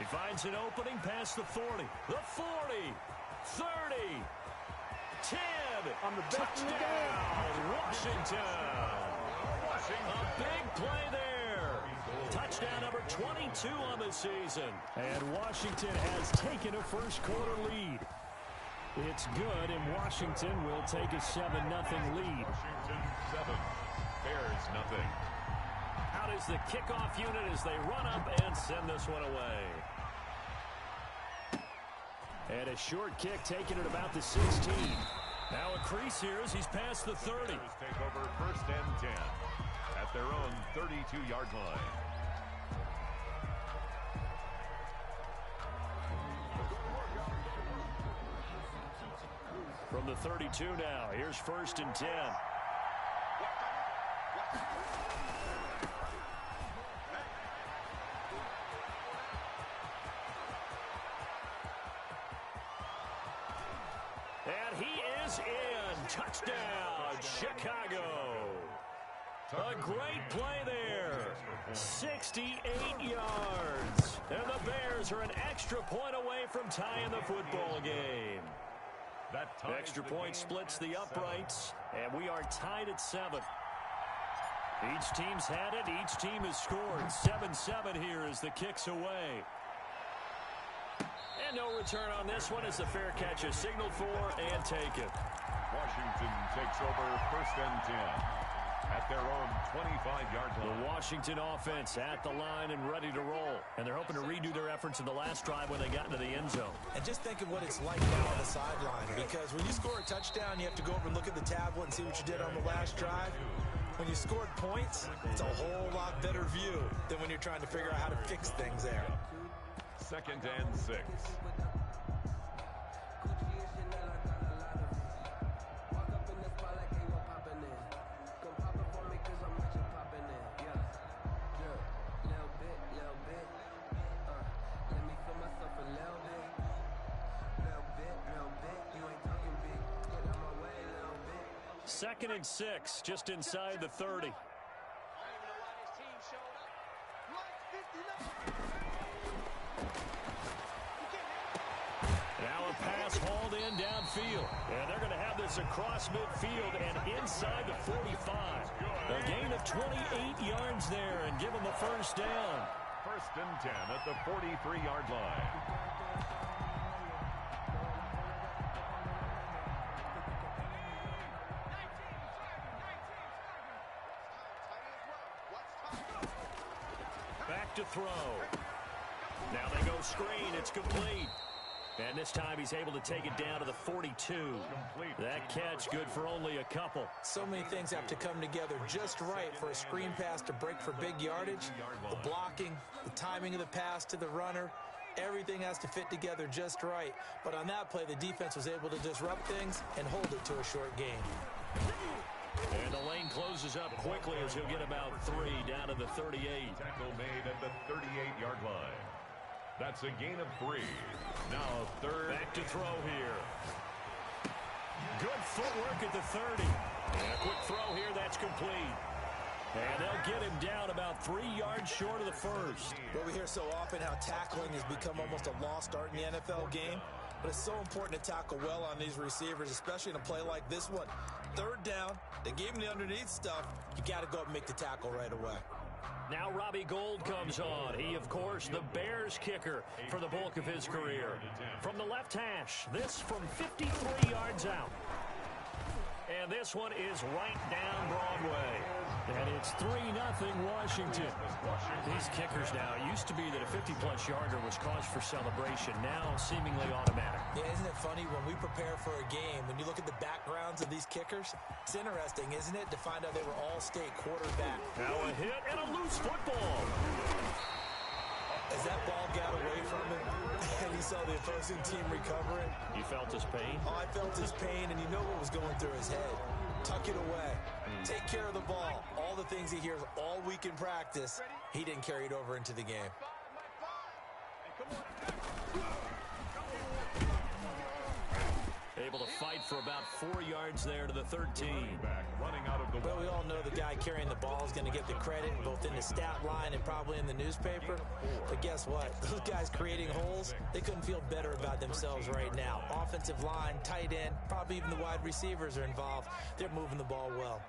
He finds an opening past the 40, the 40, 30, 10. I'm the best touchdown, Washington. A big play there. Touchdown number 22 on the season. And Washington has taken a first quarter lead. It's good, and Washington will take a 7-0 lead. Washington 7, Bears 0. Out is the kickoff unit as they run up and send this one away. And a short kick taken at about the 16. Now a crease here as he's past the 30. Take over 1st and 10 at their own 32-yard line. From the 32 now, here's 1st and 10. And he is in. Touchdown, Chicago. A great play there. 68 yards. And the Bears are an extra point away from tying the football game. Extra point splits the uprights, and we are tied at 7. Each team's had it. Each team has scored. 7-7 here as the kick's away. And no return on this one as the fair catch is signaled for and taken. Washington takes over 1st and 10 at their own 25-yard line. The Washington offense at the line and ready to roll. And they're hoping to redo their efforts in the last drive when they got into the end zone. And just think of what it's like now on the sideline. Because when you score a touchdown, you have to go over and look at the tablet and see what you did on the last drive. When you scored points, it's a whole lot better view than when you're trying to figure out how to fix things there. 2nd and 6. Second and 6, just inside the 30. Now a pass hauled in downfield. And they're going to have this across midfield and inside the 45. A gain of 28 yards there and give them the first down. 1st and 10 at the 43-yard line. Back to throw. Now they go screen. It's complete. And this time he's able to take it down to the 42. That catch good for only a couple. So many things have to come together just right for a screen pass to break for big yardage. The blocking, the timing of the pass to the runner, everything has to fit together just right. But on that play, the defense was able to disrupt things and hold it to a short gain. And the lane closes up quickly as he'll get about 3 down to the 38. Tackle made at the 38-yard line. That's a gain of 3. Now 3rd. Back to throw here. Good footwork at the 30. And a quick throw here. That's complete. And they'll get him down about 3 yards short of the first. Well, we hear so often how tackling has become almost a lost art in the NFL game. But it's so important to tackle well on these receivers, especially in a play like this one. 3rd down, they gave him the underneath stuff. You got to go up and make the tackle right away. Now Robbie Gould comes on. He, of course, the Bears kicker for the bulk of his career. From the left hash, this from 53 yards out. And this one is right down Broadway. And it's 3-0 Washington. These kickers now, it used to be that a 50-plus yarder was cause for celebration. Now seemingly automatic. Yeah, isn't it funny when we prepare for a game, when you look at the backgrounds of these kickers, it's interesting, isn't it, to find out they were all state quarterback. Now a hit and a loose football. As that ball got away from him and he saw the opposing team recover it. You felt his pain? Oh, I felt his pain, and you know what was going through his head. Tuck it away. Take care of the ball. All the things he hears all week in practice, he didn't carry it over into the game. Able to fight for about 4 yards there to the 13. Running out of the Well, we all know the guy carrying the ball is going to get the credit both in the stat line and probably in the newspaper. But guess what? Those guys creating holes, they couldn't feel better about themselves right now. Offensive line, tight end, probably even the wide receivers are involved. They're moving the ball well.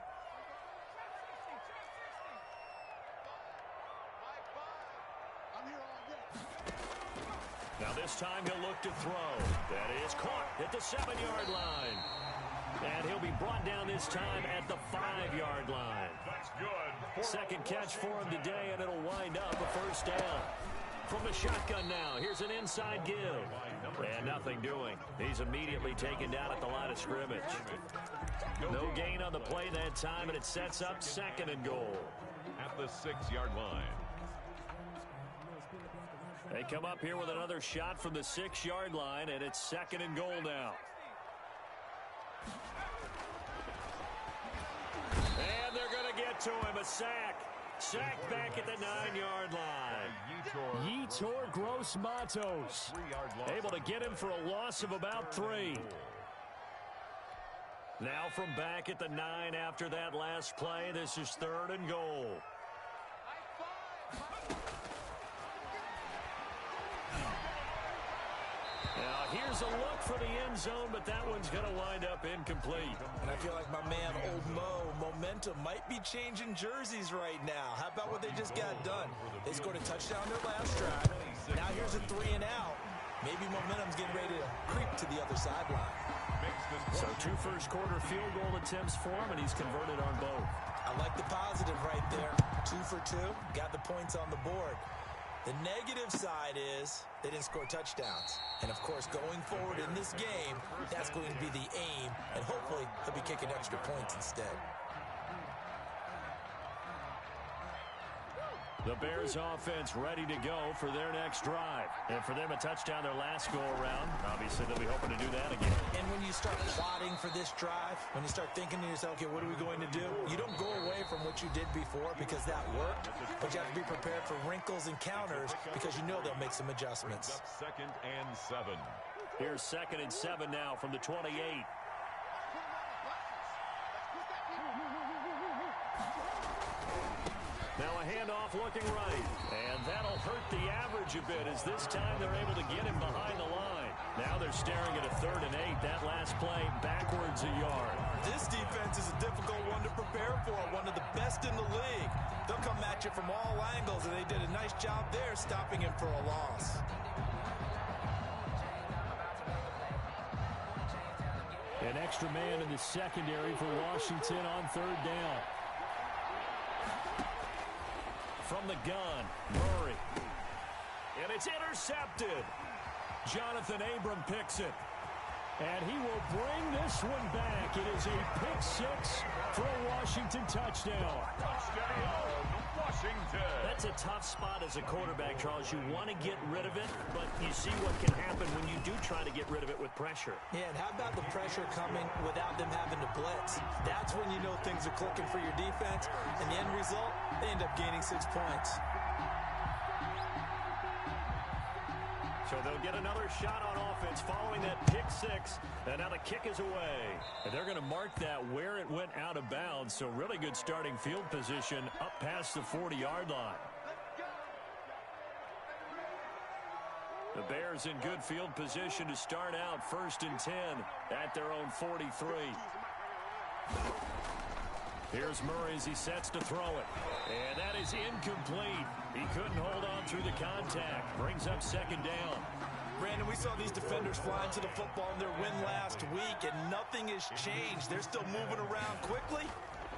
Now this time he'll look to throw. That is caught at the 7-yard line. And he'll be brought down this time at the 5-yard line. That's good. Second catch for him today, and it'll wind up a first down. From the shotgun now, here's an inside give. And nothing doing. He's immediately taken down at the line of scrimmage. No gain on the play that time, and it sets up 2nd and goal. At the 6-yard line. They come up here with another shot from the 6-yard line, and it's 2nd and goal now. And they're going to get to him, a sack. Sack back at the 9-yard line. Yetur Gross-Matos able to get him for a loss of about 3. Now from back at the 9 after that last play, this is 3rd and goal. Now here's a look for the end zone, but that one's going to wind up incomplete. And I feel like my man, Old Mo, momentum might be changing jerseys right now. How about what they just got done? They scored a touchdown their last drive. Now here's a 3 and out. Maybe momentum's getting ready to creep to the other sideline. So 2 first-quarter field goal attempts for him, and he's converted on both. I like the positive right there. 2 for 2, got the points on the board. The negative side is they didn't score touchdowns. And, of course, going forward in this game, that's going to be the aim, and hopefully he'll be kicking extra points instead. The Bears offense ready to go for their next drive. And for them, a touchdown their last go-around. Obviously, they'll be hoping to do that again. And when you start plotting for this drive, when you start thinking to yourself, okay, what are we going to do? You don't go away from what you did before because that worked, but you have to be prepared for wrinkles and counters because you know they'll make some adjustments. 2nd and 7. Here's 2nd and 7 now from the 28. Now a handoff looking right, and that'll hurt the average a bit as this time they're able to get him behind the line. Now they're staring at a 3rd and 8. That last play backwards a yard. This defense is a difficult one to prepare for, one of the best in the league. They'll come at you from all angles, and they did a nice job there stopping him for a loss. An extra man in the secondary for Washington on 3rd down. From the gun, Murray. And it's intercepted. Jonathan Abram picks it. And he will bring this one back. It is a pick 6 for a Washington touchdown. Touchdown, Washington. That's a tough spot as a quarterback, Charles. You want to get rid of it, but you see what can happen when you do try to get rid of it with pressure. Yeah, and how about the pressure coming without them having to blitz? That's when you know things are clicking for your defense, and the end result, they end up gaining 6 points. So they'll get another shot on offense following that pick 6, and now the kick is away. And they're going to mark that where it went out of bounds, so really good starting field position up past the 40-yard line. The Bears in good field position to start out 1st and 10 at their own 43. Here's Murray as he sets to throw it. And that is incomplete. He couldn't hold on through the contact. Brings up 2nd down. Brandon, we saw these defenders flying to the football in their win last week, and nothing has changed. They're still moving around quickly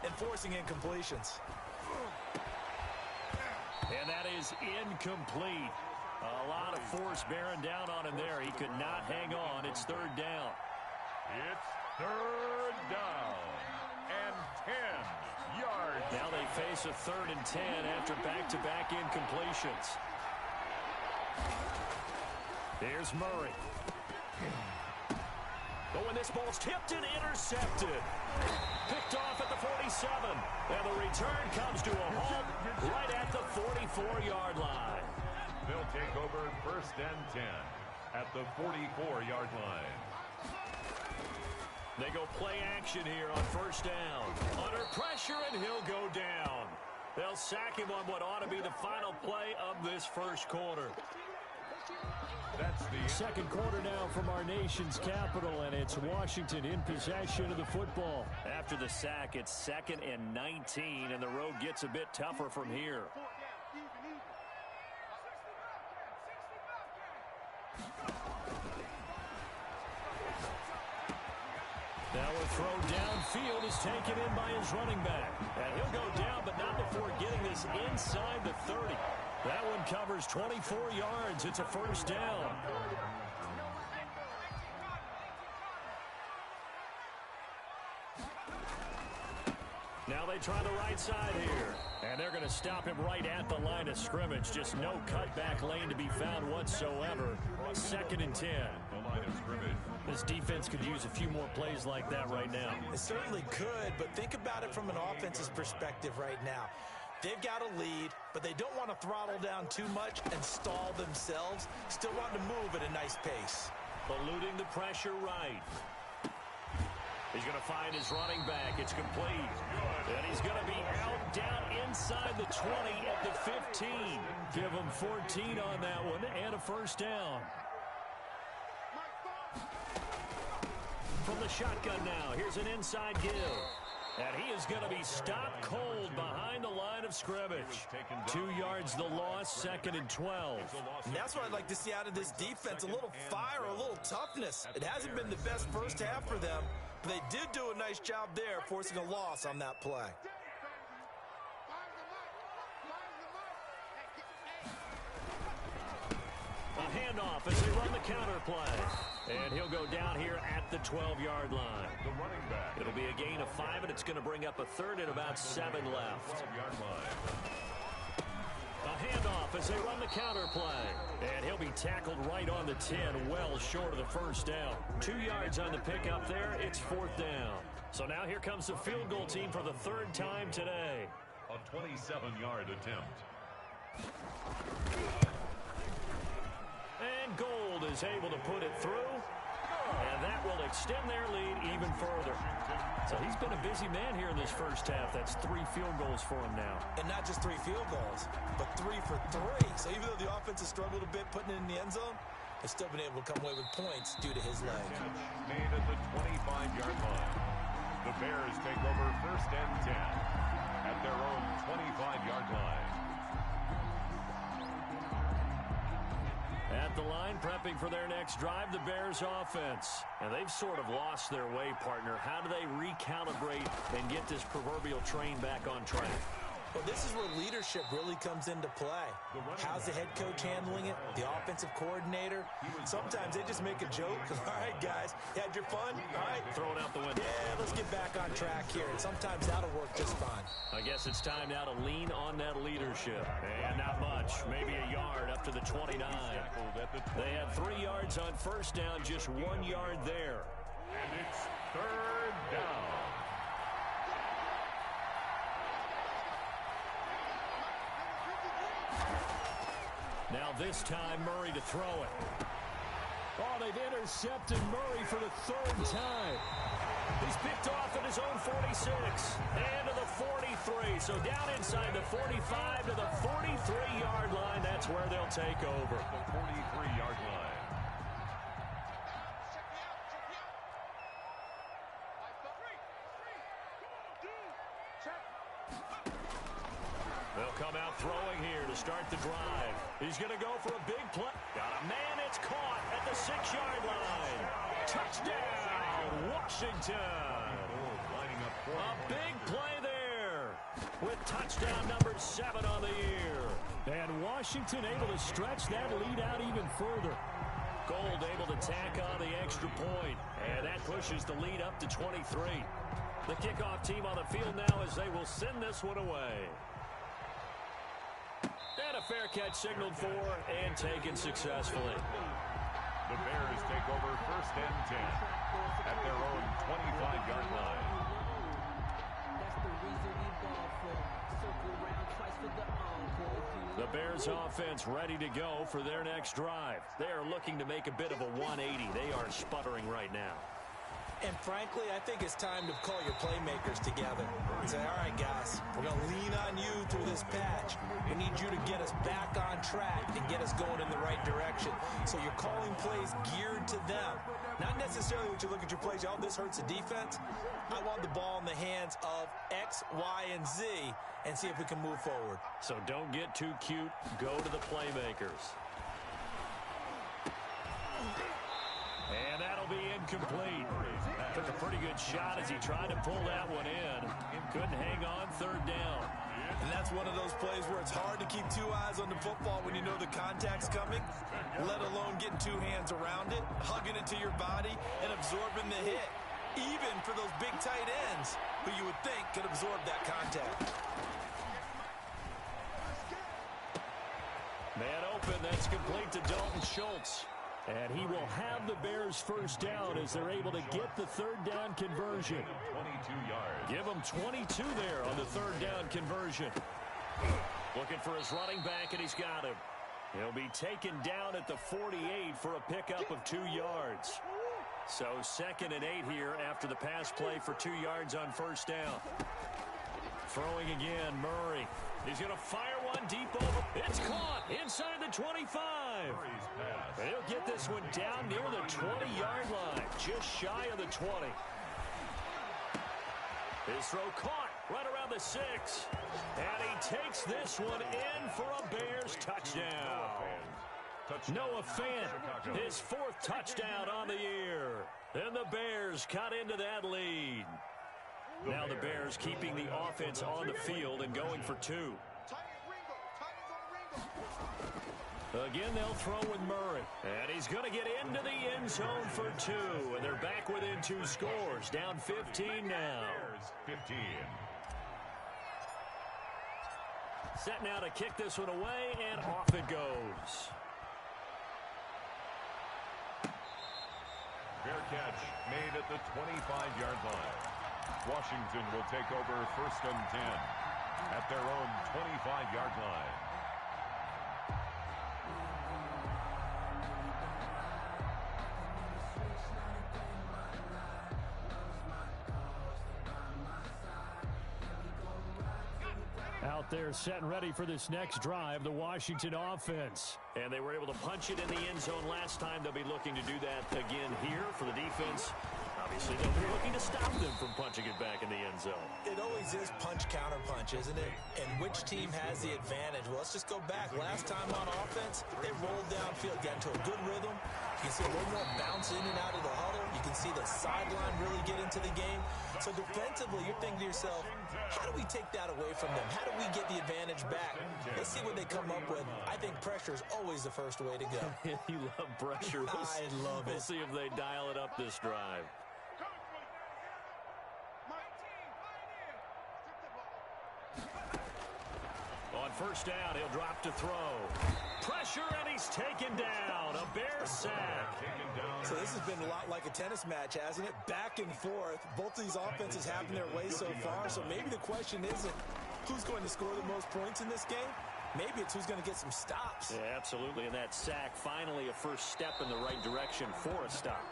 and forcing incompletions. And that is incomplete. A lot of force bearing down on him there. He could not hang on. It's 3rd down. It's 3rd down and 10 yards. Now they face a 3rd and 10 after back-to-back incompletions. Here's Murray. Oh, and this ball's tipped and intercepted. Picked off at the 47. And the return comes to a halt right at the 44-yard line. They'll take over 1st and 10 at the 44-yard line. They go play action here on first down. Under pressure, and he'll go down. They'll sack him on what ought to be the final play of this first quarter. That's the second quarter now from our nation's capital, and it's Washington in possession of the football. After the sack, it's 2nd and 19, and the road gets a bit tougher from here. Now a throw downfield is taken in by his running back. And he'll go down, but not before getting this inside the 30. That one covers 24 yards. It's a first down. Now they try the right side here. And they're going to stop him right at the line of scrimmage. Just no cutback lane to be found whatsoever. 2nd and 10. The line of scrimmage. This defense could use a few more plays like that right now. It certainly could, but think about it from an offense's perspective right now. They've got a lead, but they don't want to throttle down too much and stall themselves. Still want to move at a nice pace. Eluding the pressure right. He's going to find his running back. It's complete. And he's going to be out down inside the 20 at the 15. Give him 14 on that one and a first down. From the shotgun now, here's an inside give. And he is going to be stopped cold behind the line of scrimmage. 2 yards the loss, 2nd and 12. And that's what I'd like to see out of this defense. A little fire, a little toughness. It hasn't been the best first half for them, but they did do a nice job there, forcing a loss on that play. A handoff as they run the counter play. And he'll go down here at the 12-yard line. The running back. It'll be a gain of 5, and it's going to bring up a 3rd and about 7 left. 12-yard line. A handoff as they run the counter play. And he'll be tackled right on the 10, well short of the first down. 2 yards on the pickup there. It's 4th down. So now here comes the field goal team for the 3rd time today. A 27-yard attempt. And Gold is able to put it through. And that will extend their lead even further. So he's been a busy man here in this first half. That's 3 field goals for him now. And not just 3 field goals, but 3 for 3. So even though the offense has struggled a bit putting it in the end zone, they've still been able to come away with points due to his leg. Made at the 25-yard line. The Bears take over 1st and 10 at their own 25-yard line. At the line, prepping for their next drive, the Bears offense. And they've sort of lost their way, partner. How do they recalibrate and get this proverbial train back on track? Well, this is where leadership really comes into play. How's the head coach handling it? The offensive coordinator? Sometimes they just make a joke. All right, guys, you had your fun? All right. Throw it out the window. Yeah, let's get back on track here. And sometimes that'll work just fine. I guess it's time now to lean on that leadership. And not much. Maybe a yard up to the 29. They had 3 yards on first down, just 1 yard there. And it's 3rd down. Now this time, Murray to throw it. Oh, they've intercepted Murray for the 3rd time. He's picked off at his own 46 and to the 43. So down inside the 45 to the 43-yard line. That's where they'll take over. The 43-yard line. They'll come out throwing here to start the drive. He's going to go for a big play. Got a man. It's caught at the 6-yard line. Touchdown, Washington. Lining up for a big play there with touchdown number 7 on the year. And Washington able to stretch that lead out even further. Gold able to tack on the extra point. And that pushes the lead up to 23. The kickoff team on the field now as they will send this one away. And a fair catch signaled for and taken successfully. The Bears take over 1st and 10 at their own 25-yard line. The Bears offense ready to go for their next drive. They are looking to make a bit of a 180. They are sputtering right now. And frankly, I think it's time to call your playmakers together and say, all right, guys, we're going to lean on you through this patch. We need you to get us back on track and get us going in the right direction. So you're calling plays geared to them. Not necessarily when you look at your plays, oh, this hurts the defense. I want the ball in the hands of X, Y, and Z and see if we can move forward. So don't get too cute. Go to the playmakers. And that'll be incomplete. Took a pretty good shot as he tried to pull that one in. Couldn't hang on third down. And that's one of those plays where it's hard to keep two eyes on the football when you know the contact's coming, let alone getting two hands around it, hugging it to your body, and absorbing the hit, even for those big tight ends who you would think could absorb that contact. Man open, that's complete to Dalton Schultz. And he will have the Bears first down as they're able to get the third down conversion. 22 yards. Give him 22 there on the third down conversion. Looking for his running back, and he's got him. He'll be taken down at the 48 for a pickup of 2 yards. So 2nd and 8 here after the pass play for 2 yards on first down. Throwing again, Murray. He's going to fire one deep over. It's caught inside the 25. And he'll get this one down near the 20-yard line, just shy of the 20. His throw caught right around the 6. And he takes this one in for a Bears touchdown. Noah Fant, his 4th touchdown on the year. And the Bears cut into that lead. Now the Bears keeping the offense on the field and going for 2. Again, they'll throw with Murray. And he's going to get into the end zone for 2. And they're back within 2 scores. Down 15 now. 15. Set now to kick this one away, and off it goes. Fair catch made at the 25-yard line. Washington will take over 1st and 10 at their own 25-yard line. Out there set and ready for this next drive, the Washington offense. And they were able to punch it in the end zone last time. They'll be looking to do that again here for the defense. Obviously, they'll be looking to stop them from punching it back in the end zone. It always is punch-counter-punch, isn't it? And which team has the advantage? Well, let's just go back. Last time on offense, they rolled downfield, got into a good rhythm. You can see a little more bounce in and out of the huddle. You can see the sideline really get into the game. So defensively, you're thinking to yourself, how do we take that away from them? How do we get the advantage back? Let's see what they come up with. I think pressure is always the first way to go. You love pressure. I love it. We'll see if they dial it up this drive. On first down, he'll drop to throw. Pressure, and he's taken down. A Bear sack. So this has been a lot like a tennis match, hasn't it? Back and forth. Both of these offenses having their way so far. So maybe the question isn't who's going to score the most points in this game. Maybe it's who's going to get some stops. Yeah, absolutely. And that sack, finally a first step in the right direction for a stop.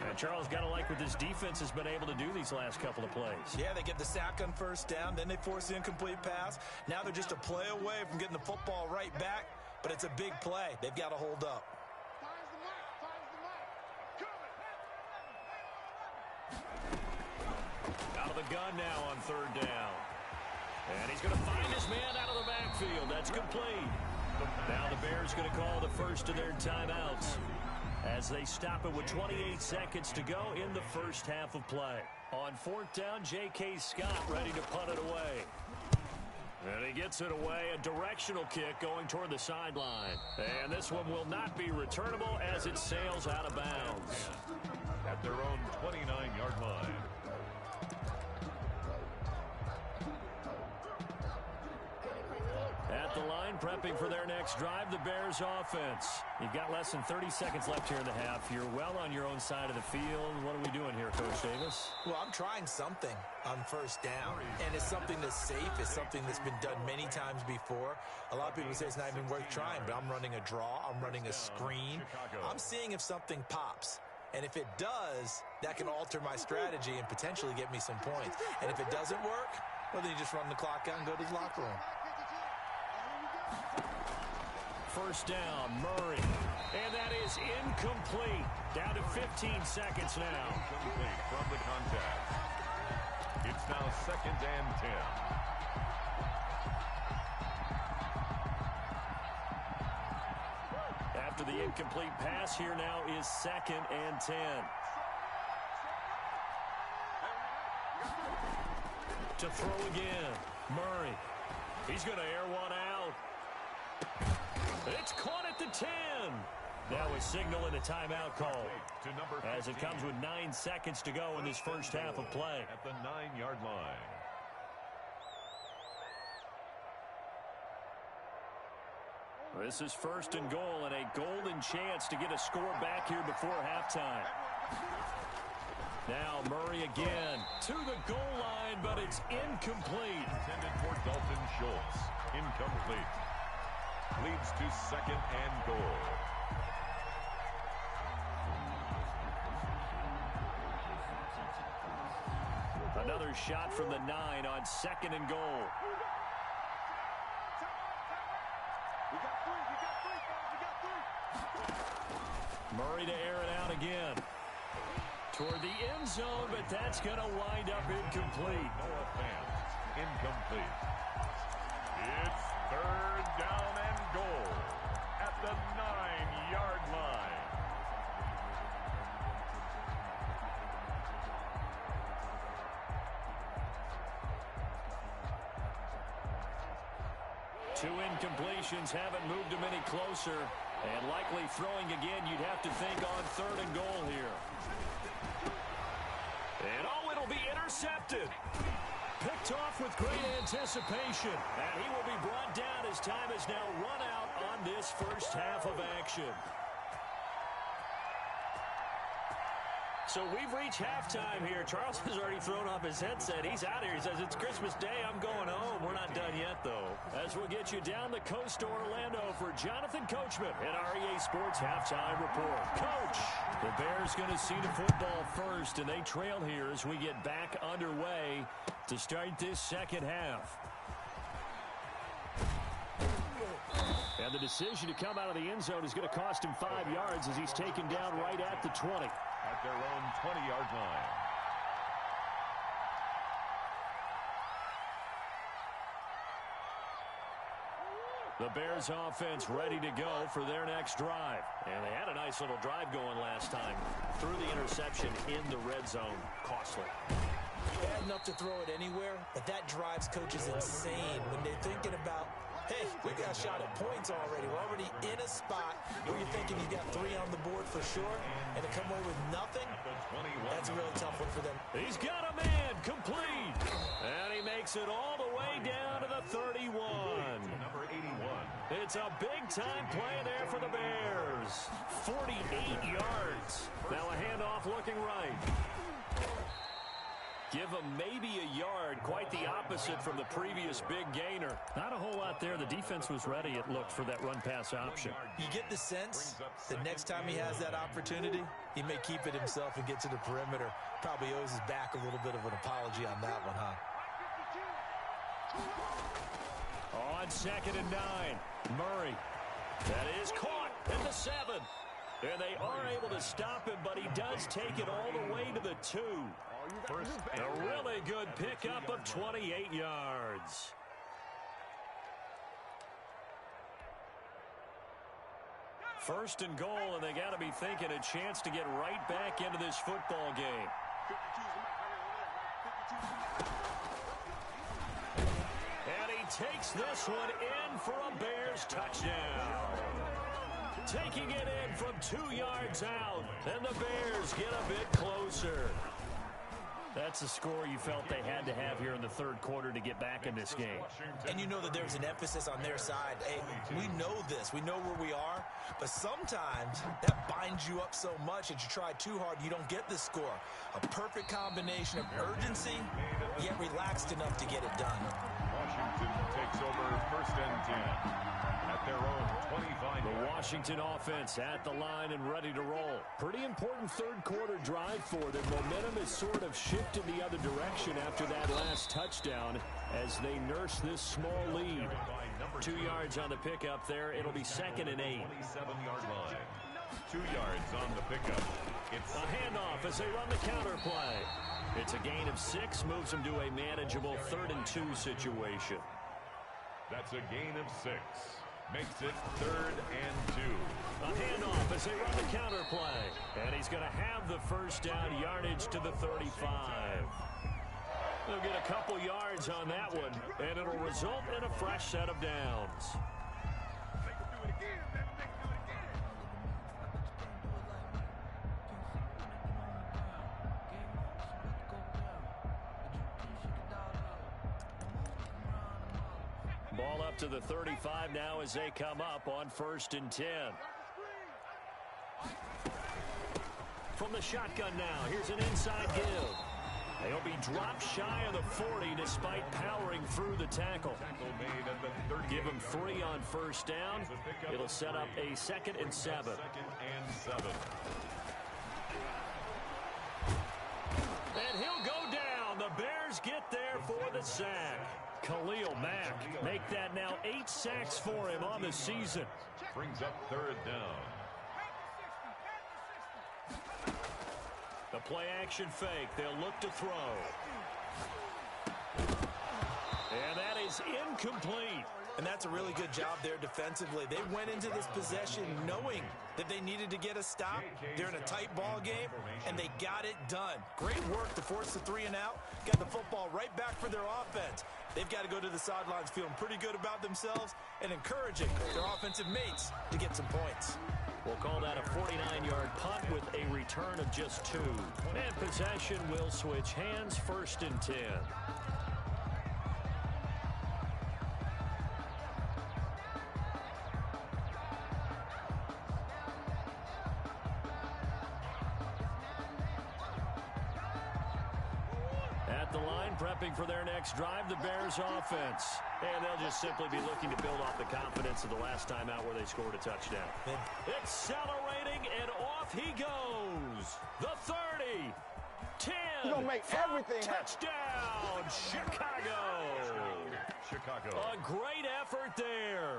And Charles, got to like what this defense has been able to do these last couple of plays. Yeah, they get the sack on first down, then they force the incomplete pass. Now they're just a play away from getting the football right back, but it's a big play. They've got to hold up. Out of the gun now on third down. And he's going to find his man out of the backfield. That's complete. Now the Bears going to call the first of their timeouts as they stop it with 28 seconds to go in the first half of play. On fourth down, J.K. Scott ready to punt it away. And he gets it away, a directional kick going toward the sideline. And this one will not be returnable as it sails out of bounds. At their own 29-yard line. At the line, prepping for their next drive, the Bears offense. You've got less than 30 seconds left here in the half. You're well on your own side of the field. What are we doing here, Coach Davis? Well, I'm trying something on first down, and it's something that's safe. It's something that's been done many times before. A lot of people say it's not even worth trying, but I'm running a draw. I'm running a screen. I'm seeing if something pops. And if it does, that can alter my strategy and potentially get me some points. And if it doesn't work, well, then you just run the clock out and go to the locker room. First down, Murray. And that is incomplete. Down to 15 seconds now. Incomplete from the contact. It's now 2nd and 10. After the incomplete pass, here now is 2nd and 10. To throw again, Murray. He's going to air one out. It's caught at the 10. Now a signal and a timeout call as it comes with 9 seconds to go in this first half of play. At the 9-yard line. This is 1st and goal and a golden chance to get a score back here before halftime. Now Murray again to the goal line, but it's incomplete. Intended for Dalton Schultz. Incomplete. Leads to 2nd and goal. Another shot from the 9 on 2nd and goal. Murray to air it out again. Toward the end zone, but that's going to wind up incomplete. Noah Fant. Incomplete. It's 3rd down and goal at the 9-yard line. Two incompletions haven't moved him any closer. And likely throwing again, you'd have to think on 3rd and goal here. And oh, it'll be intercepted. Picked off with great anticipation. And he will be brought down as time has now run out on this first half of action. So we've reached halftime here. Charles has already thrown off his headset. He's out here. He says, it's Christmas Day. I'm going home. We're not done yet, though. As we'll get you down the coast to Orlando for Jonathan Coachman in our EA Sports Halftime Report. Coach, the Bears going to see the football first, and they trail here as we get back underway to start this second half. And the decision to come out of the end zone is going to cost him 5 yards as he's taken down right at the 20. At their own 20-yard line. The Bears offense ready to go for their next drive. And they had a nice little drive going last time. Threw the interception in the red zone. Costly. Bad enough to throw it anywhere, but that drives coaches insane when they're thinking about, hey, we got a shot at points already. We're already in a spot where you're thinking you got 3 on the board for sure, and to come away with nothing, that's a really tough one for them. He's got a man complete, and he makes it all the way down to the 31. Number 81. It's a big-time play there for the Bears. 48 yards. Now a handoff looking right. Give him maybe a yard, quite the opposite from the previous big gainer. Not a whole lot there. The defense was ready, it looked, for that run-pass option. You get the sense that next time he has that opportunity, he may keep it himself and get to the perimeter. Probably owes his back a little bit of an apology on that one, huh? On 2nd and 9, Murray. That is caught at the 7. And they are able to stop him, but he does take it all the way to the 2. A really good pickup of 28 yards. First and goal, and they got to be thinking a chance to get right back into this football game. And he takes this one in for a Bears touchdown. Taking it in from 2 yards out, and the Bears get a bit closer. That's a score you felt they had to have here in the third quarter to get back in this game. And you know that there's an emphasis on their side. Hey, we know this. We know where we are. But sometimes that binds you up so much that you try too hard, you don't get the score. A perfect combination of urgency, yet relaxed enough to get it done. Washington takes over 1st and 10. at their own 25. The Washington offense at the line and ready to roll. Pretty important third quarter drive for them. Momentum has sort of shifted the other direction after that last touchdown as they nurse this small lead. 2 yards on the pickup there. It'll be 2nd and 8. 27-yard line. 2 yards on the pickup. It's a handoff as they run the counter play. It's a gain of 6, moves them to a manageable 3rd and 2 situation. That's a gain of 6. Makes it 3rd and 2. A handoff as they run the counter play. And he's going to have the first down, yardage to the 35. They'll get a couple yards on that one, and it'll result in a fresh set of downs. Ball up to the 35 now as they come up on 1st and 10. From the shotgun now, here's an inside give. They'll be dropped shy of the 40 despite powering through the tackle. Give him 3 on 1st down. It'll set up a 2nd and 7. And he'll go down. The Bears get there for the sack. Khalil Mack make that now 8 sacks for him on the season. Brings up 3rd down. The play action fake. They'll look to throw. And that is incomplete. And that's a really good job there defensively. They went into this possession knowing that they needed to get a stop. They're in a tight ball game, and they got it done. Great work to force the 3 and out. Got the football right back for their offense. They've got to go to the sidelines feeling pretty good about themselves and encouraging their offensive mates to get some points. We'll call that a 49-yard punt with a return of just 2. And possession will switch hands, 1st and 10. At the line, prepping for their next drive, the Bears offense. And they'll just simply be looking to build off the confidence of the last time out where they scored a touchdown. Accelerating, and off he goes. The 30, 10, He's gonna make everything touchdown, Chicago. A great effort there.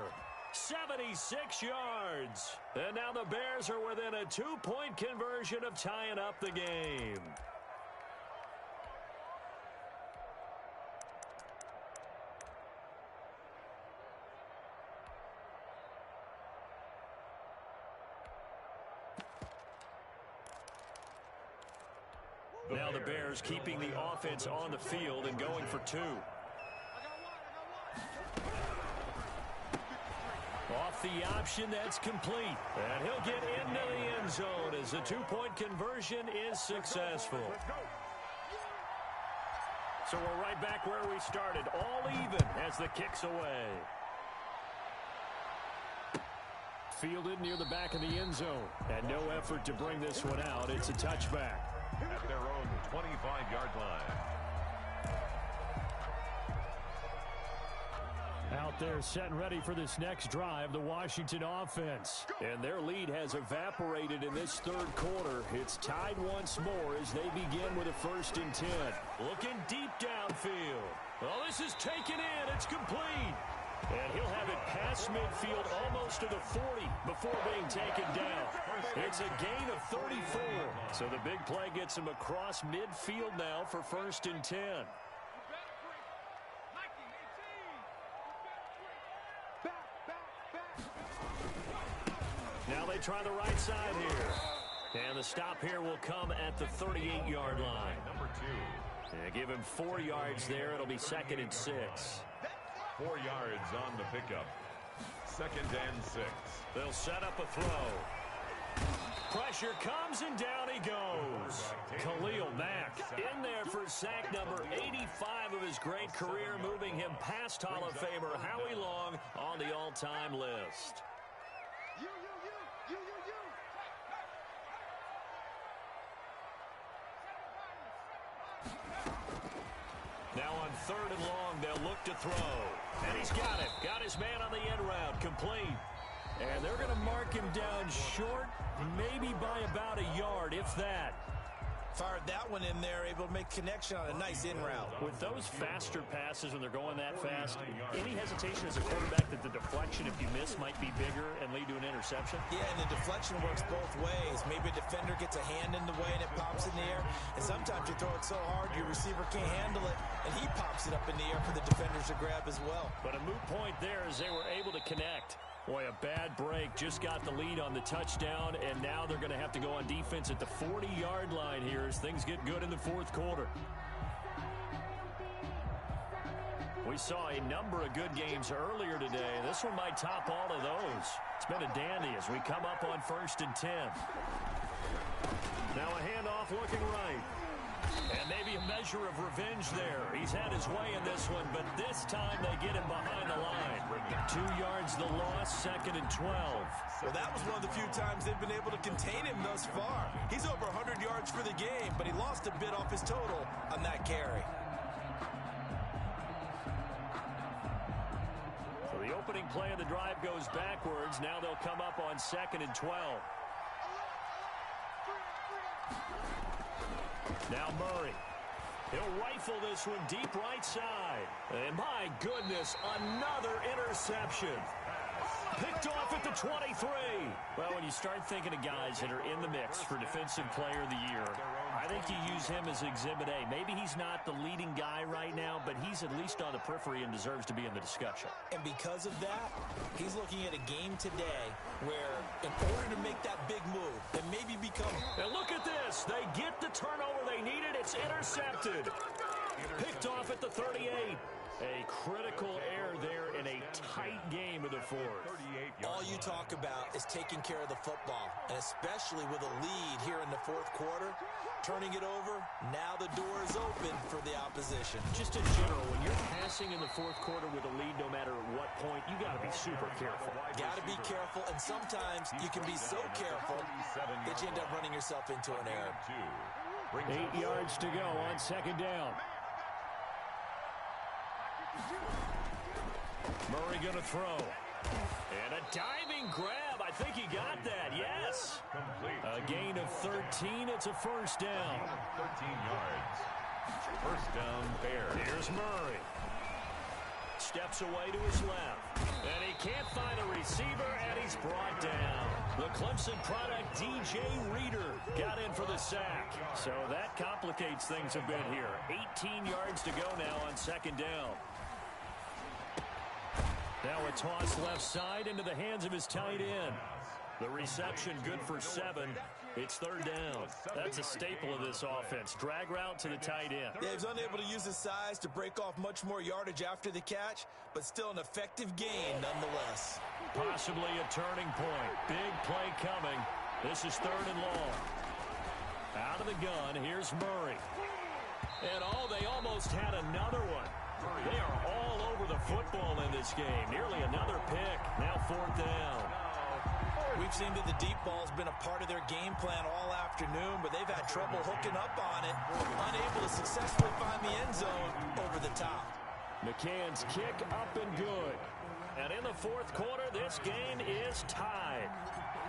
76 yards. And now the Bears are within a 2-point conversion of tying up the game. Now the Bears keeping the offense on the field and going for 2. Off the option, that's complete. And he'll get into the end zone as the 2-point conversion is successful. So we're right back where we started, all even as the kick's away. Fielded near the back of the end zone. And no effort to bring this one out. It's a touchback. At their own 25-yard line. Out there set and ready for this next drive, the Washington offense. And their lead has evaporated in this third quarter. It's tied once more as they begin with a 1st and 10. Looking deep downfield. Oh, this is taken in. It's complete. And he'll have it past midfield almost to the 40 before being taken down. It's a gain of 34. So the big play gets him across midfield now for 1st and 10. Now they try the right side here. And the stop here will come at the 38-yard line. Number 2. And give him 4 yards there. It'll be 2nd and 6. 4 yards on the pickup. 2nd and 6. They'll set up a throw. Pressure comes and down he goes. Khalil Mack in there for sack number 85 of his great career, moving him past Hall of Famer Howie Long on the all-time list. Now on 3rd and long, they'll look to throw. And he's got it. Got his man on the end route. complete. And they're going to mark him down short, maybe by about a yard, if that. Fired that one in there, able to make connection on a nice in route. With those faster passes when they're going that fast, any hesitation as a quarterback that the deflection, if you miss, might be bigger and lead to an interception? Yeah, and the deflection works both ways. Maybe a defender gets a hand in the way and it pops in the air. And sometimes you throw it so hard your receiver can't handle it, and he pops it up in the air for the defenders to grab as well. But a moot point there as they were able to connect. Boy, a bad break. Just got the lead on the touchdown, and now they're going to have to go on defense at the 40-yard line here as things get good in the fourth quarter. We saw a number of good games earlier today. This one might top all of those. It's been a dandy as we come up on 1st and 10. Now a handoff looking right. And maybe a measure of revenge there. He's had his way in this one, but this time they get him behind the line. 2 yards the loss, 2nd and 12. Well, that was one of the few times they've been able to contain him thus far. He's over 100 yards for the game, but he lost a bit off his total on that carry. So the opening play of the drive goes backwards. Now they'll come up on 2nd and 12. Now Murray. He'll rifle this one deep right side. And my goodness, another interception. Picked off at the 23. Well, when you start thinking of guys that are in the mix for Defensive Player of the Year, I think you use him as Exhibit A. Maybe he's not the leading guy right now, but he's at least on the periphery and deserves to be in the discussion. And because of that, he's looking at a game today where in order to make that big move and maybe become... And look at this. They get the turnover they needed. It's intercepted. Picked off at the 38. A critical error there in a tight game of the fourth. All you talk about is taking care of the football, and especially with a lead here in the fourth quarter, turning it over, now the door is open for the opposition. Just in general, when you're passing in the fourth quarter with a lead, no matter at what point, you got to be super careful. Got to be careful, and sometimes you can be so careful that you end up running yourself into an error. 8 yards to go on 2nd down. Murray going to throw. And a diving grab. I think he got that. Yes. A gain of 13. It's a first down. 13 yards. First down, Bears. Here's Murray. Steps away to his left. And he can't find a receiver, and he's brought down. The Clemson product, DJ Reader, got in for the sack. So that complicates things a bit here. 18 yards to go now on 2nd down. Now a toss left side into the hands of his tight end. The reception good for 7. It's 3rd down. That's a staple of this offense. Drag route to the tight end. Yeah, he's unable to use his size to break off much more yardage after the catch, but still an effective gain nonetheless. Possibly a turning point. Big play coming. This is 3rd and long. Out of the gun, here's Murray. And they almost had another one. They are all over the football in this game. Nearly another pick. Now 4th down. We've seen that the deep ball's been a part of their game plan all afternoon, but they've had trouble hooking up on it, unable to successfully find the end zone over the top. McCann's kick up and good. And in the fourth quarter, this game is tied.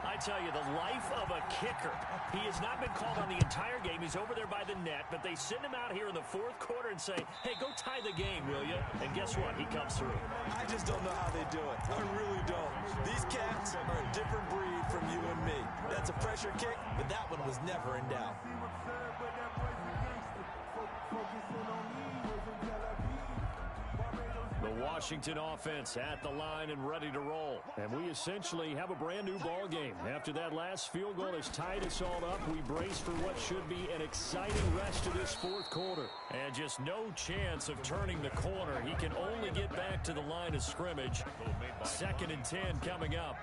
I tell you, the life of a kicker. He has not been called on the entire game. He's over there by the net, but they send him out here in the fourth quarter and say, hey, go tie the game, will you? And guess what? He comes through. I just don't know how they do it. I really don't. These cats are a different breed from you and me. That's a pressure kick, but that one was never in doubt. The Washington offense at the line and ready to roll. And we essentially have a brand new ball game. After that last field goal has tied us all up, we brace for what should be an exciting rest of this fourth quarter. And just no chance of turning the corner. He can only get back to the line of scrimmage. 2nd and 10 coming up.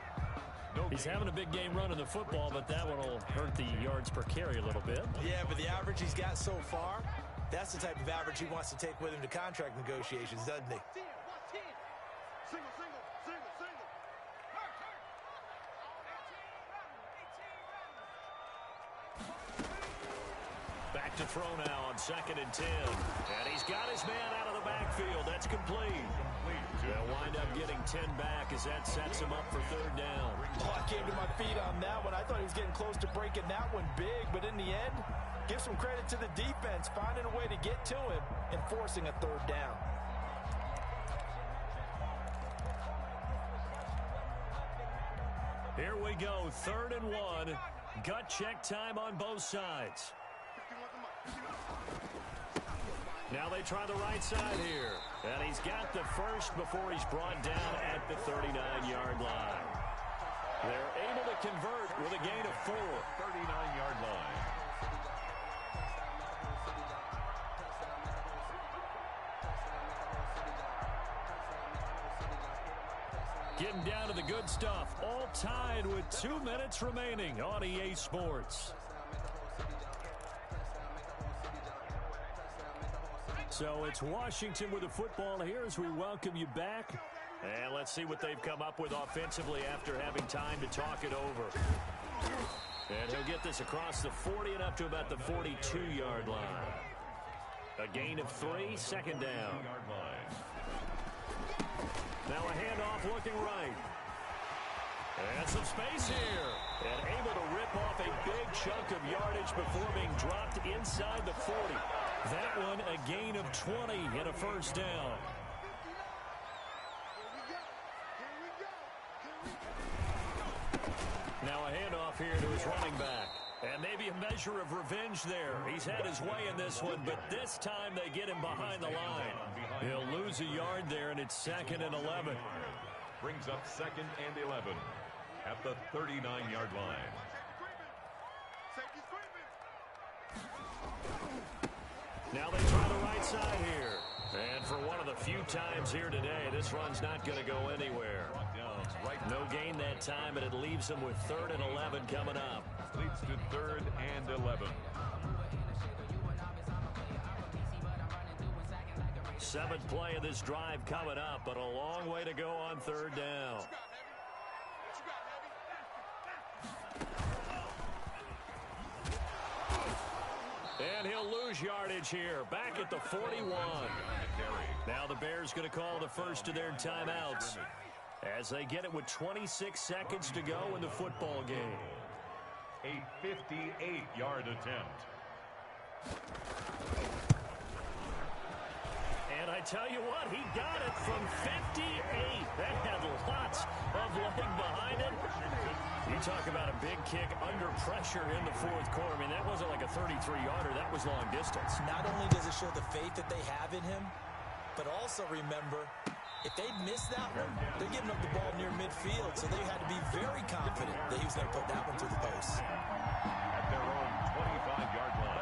He's having a big game running the football, but that one will hurt the yards per carry a little bit. Yeah, but the average he's got so far, that's the type of average he wants to take with him to contract negotiations, doesn't he? Back back to throw now on 2nd and 10. And he's got his man out of the backfield. That's complete. They'll wind up getting 10 back as that sets him up for 3rd down. Oh, I came to my feet on that one. I thought he was getting close to breaking that one big, but in the end, give some credit to the defense, finding a way to get to him and forcing a 3rd down. Here we go, 3rd and 1. Gut check time on both sides. Now they try the right side here. And he's got the first before he's brought down at the 39-yard line. They're able to convert with a gain of 4. 39-yard line. Getting down to the good stuff. All tied with 2 minutes remaining on EA Sports. So it's Washington with the football here as we welcome you back. And let's see what they've come up with offensively after having time to talk it over. And he'll get this across the 40 and up to about the 42-yard line. A gain of 3, 2nd down. Now a handoff looking right. And some space here. And able to rip off a big chunk of yardage before being dropped inside the 40. That one a gain of 20 and a 1st down. Now a handoff here to his running back. And maybe a measure of revenge there. He's had his way in this one, but this time they get him behind the line. He'll lose a yard there, and it's 2nd and 11. Brings up 2nd and 11 at the 39-yard line. Now they try the right side here. And for one of the few times here today, this run's not going to go anywhere. No gain that time, and it leaves them with 3rd and 11 coming up. Leads to 3rd and 11. 7th play of this drive coming up, but a long way to go on 3rd down. And he'll lose yardage here, back at the 41. Now the Bears going to call the first of their timeouts as they get it with 26 seconds to go in the football game. A 58-yard attempt. And I tell you what, he got it from 58. That had lots of leg behind it. You talk about a big kick under pressure in the 4th quarter. I mean, that wasn't like a 33-yarder. That was long distance. Not only does it show the faith that they have in him, but also remember, if they'd missed that one, they're giving up the ball near midfield, so they had to be very confident that he was going to put that one through the post. At their own 25-yard line.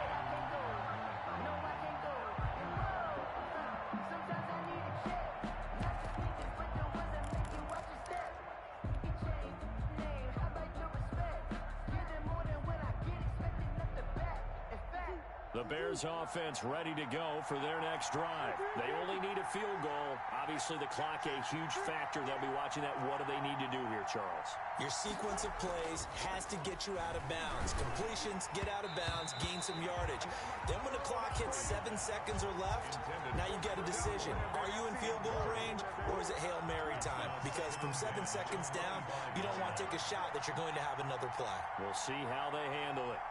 The Bears offense ready to go for their next drive. They only need a field goal. Obviously, the clock a huge factor. They'll be watching that. What do they need to do here, Charles? Your sequence of plays has to get you out of bounds. Completions, get out of bounds, gain some yardage. Then when the clock hits 7 seconds or left, now you get a decision. Are you in field goal range, or is it Hail Mary time? Because from 7 seconds down, you don't want to take a shot that you're going to have another play. We'll see how they handle it.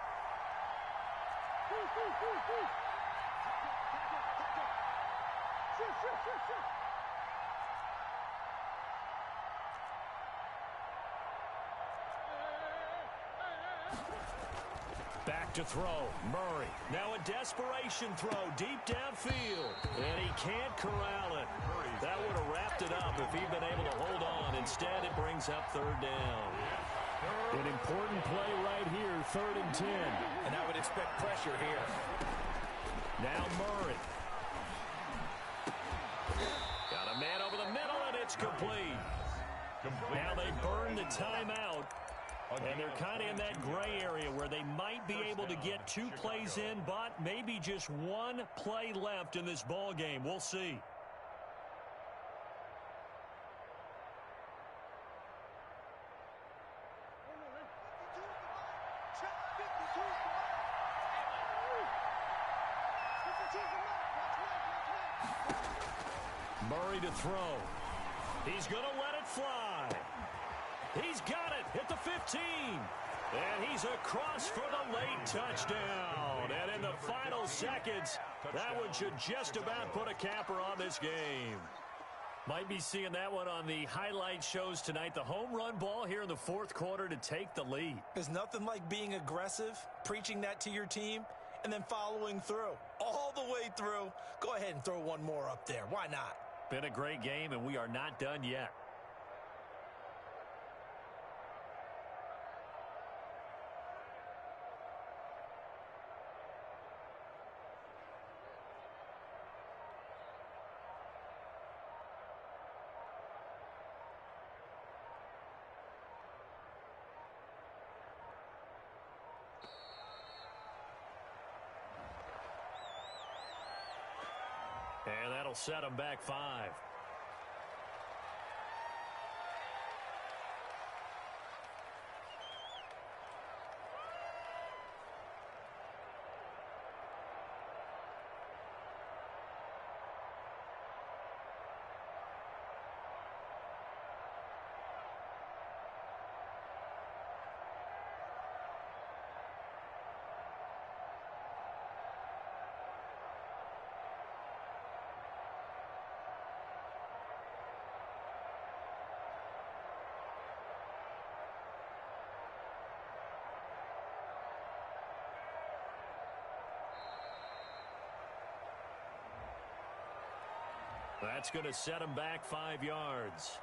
Back to throw. Murray. Now a desperation throw deep downfield. And he can't corral it. That would have wrapped it up if he'd been able to hold on. Instead, it brings up 3rd down. An important play right here, 3rd and 10. And I would expect pressure here. Now Murray. Got a man over the middle, and it's complete. Now they burn the timeout. And they're kind of in that gray area where they might be able to get 2 plays in, but maybe just 1 play left in this ball game. We'll see. Murray to throw. He's going to let it fly. He's got it at the 15. And he's across for the late touchdown. And in the final seconds, that one should just about put a capper on this game. Might be seeing that one on the highlight shows tonight. The home run ball here in the fourth quarter to take the lead. There's nothing like being aggressive, preaching that to your team, and then following through. All the way through. Go ahead and throw one more up there. Why not? Been a great game, and we are not done yet. And that'll set them back 5. That's going to set him back 5 yards.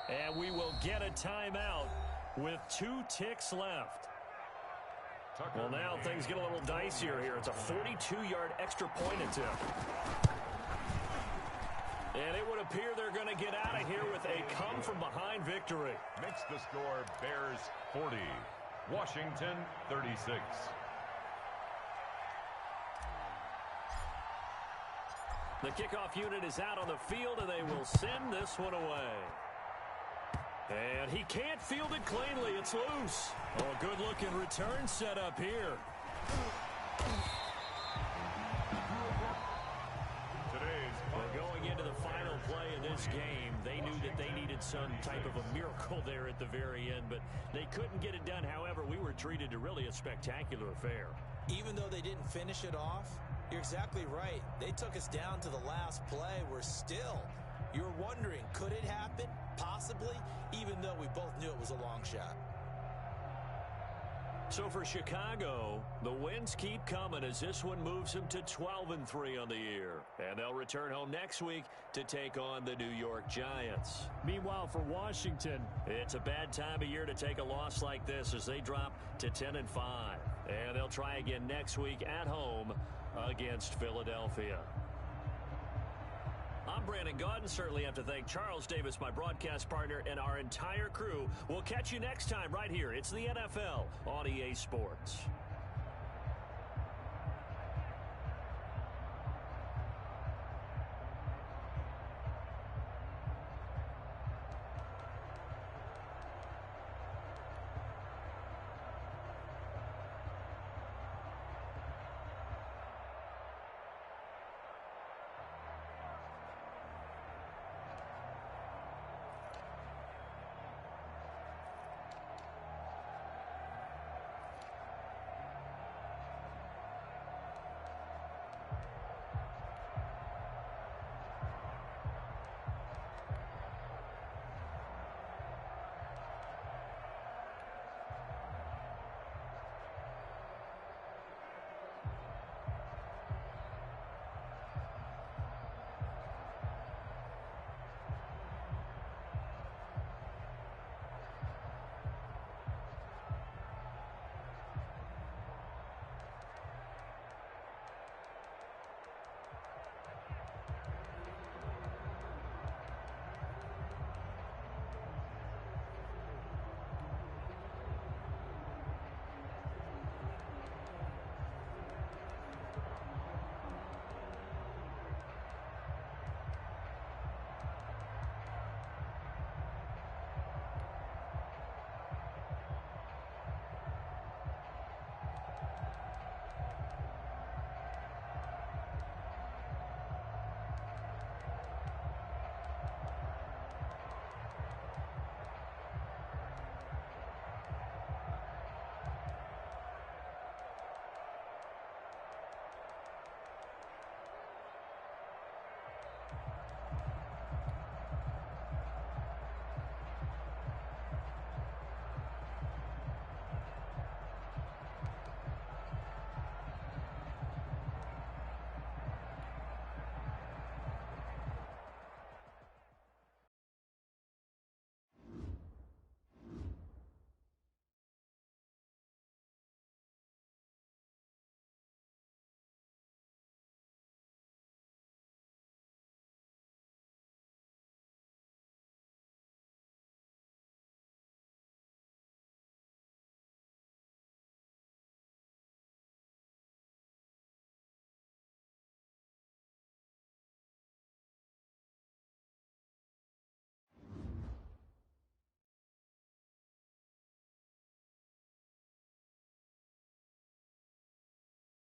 And we will get a timeout with 2 ticks left. Well, now things get a little dicier here. It's a 42-yard extra point attempt. And it would appear they're going to get out of here with a come-from-behind victory. Makes the score Bears 40, Washington 36. The kickoff unit is out on the field, and they will send this one away. And he can't field it cleanly. It's loose. Oh, a good-looking return set up here. Going into the final play of this game, they knew that they needed some type of a miracle there at the very end, but they couldn't get it done. However, we were treated to really a spectacular affair. Even though they didn't finish it off, you're exactly right. They took us down to the last play. You're wondering, could it happen? Possibly, even though we both knew it was a long shot. So for Chicago, the wins keep coming as this one moves them to 12-3 on the year. And they'll return home next week to take on the New York Giants. Meanwhile, for Washington, it's a bad time of year to take a loss like this as they drop to 10-5. And they'll try again next week at home against Philadelphia. I'm Brandon Gaudin. Certainly have to thank Charles Davis, my broadcast partner, and our entire crew. We'll catch you next time right here. It's the NFL on EA Sports.